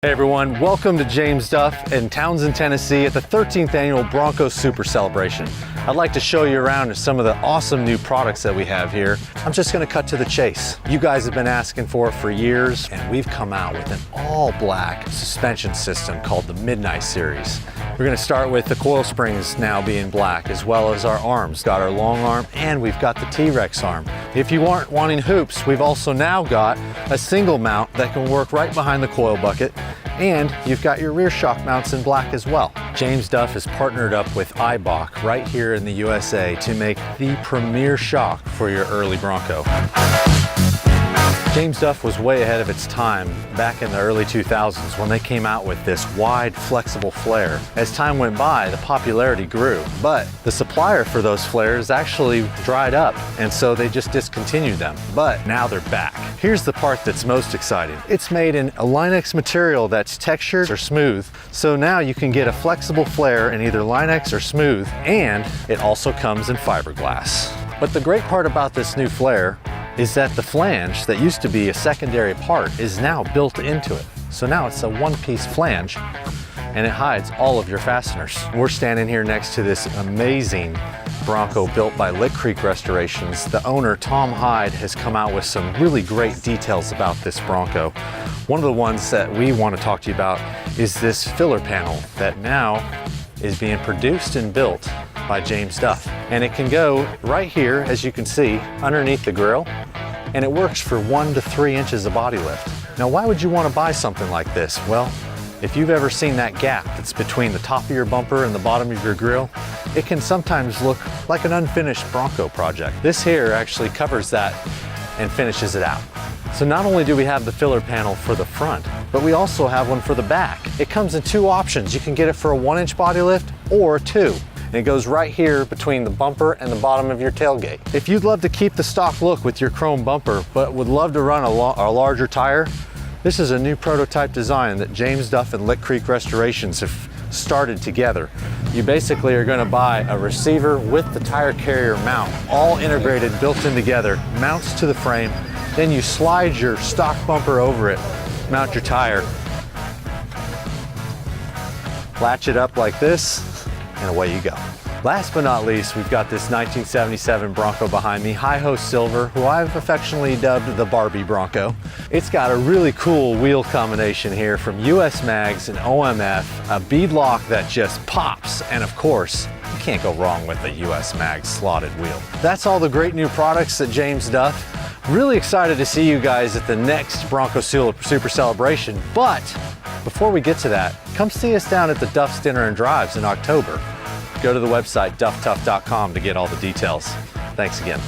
Hey everyone, welcome to James Duff in Townsend, Tennessee at the 13th annual Bronco Super Celebration. I'd like to show you around some of the awesome new products that we have here. I'm just going to cut to the chase. You guys have been asking for it for years, and we've come out with an all-black suspension system called the Midnight Series. We're going to start with the coil springs now being black, as well as our arms. Got our long arm, and we've got the T-Rex arm. If you aren't wanting hoops, we've also now got a single mount that can work right behind the coil bucket. And you've got your rear shock mounts in black as well. James Duff has partnered up with Eibach right here in the USA to make the premier shock for your early Bronco. James Duff was way ahead of its time back in the early 2000s when they came out with this wide, flexible flare. As time went by, the popularity grew, but the supplier for those flares actually dried up, and so they just discontinued them. But now they're back. Here's the part that's most exciting. It's made in a Line-X material that's textured or smooth, so now you can get a flexible flare in either Line-X or smooth, and it also comes in fiberglass. But the great part about this new flare is that the flange that used to be a secondary part is now built into it. So now it's a one-piece flange and it hides all of your fasteners. We're standing here next to this amazing Bronco built by Lick Creek Restorations. The owner, Tom Hyde, has come out with some really great details about this Bronco. One of the ones that we want to talk to you about is this filler panel that now is being produced and built by James Duff. And it can go right here, as you can see, underneath the grill, and it works for 1 to 3 inches of body lift. Now, why would you want to buy something like this? Well, if you've ever seen that gap that's between the top of your bumper and the bottom of your grill, it can sometimes look like an unfinished Bronco project. This here actually covers that and finishes it out. So not only do we have the filler panel for the front, but we also have one for the back. It comes in 2 options. You can get it for a 1-inch body lift or 2. And it goes right here between the bumper and the bottom of your tailgate. If you'd love to keep the stock look with your chrome bumper, but would love to run a larger tire, this is a new prototype design that James Duff and Lick Creek Restorations have started together. You basically are going to buy a receiver with the tire carrier mount, all integrated, built in together, mounts to the frame. Then you slide your stock bumper over it, mount your tire, latch it up like this, and away you go. Last but not least, we've got this 1977 Bronco behind me, Hi-Ho Silver, who I've affectionately dubbed the Barbie Bronco. It's got a really cool wheel combination here from US Mags and OMF, a bead lock that just pops, and of course, you can't go wrong with the US Mags slotted wheel. That's all the great new products at James Duff. Really excited to see you guys at the next Bronco Super Celebration, but before we get to that, come see us down at the Duff's Dinner and Drives in October. Go to the website dufftuff.com to get all the details. Thanks again.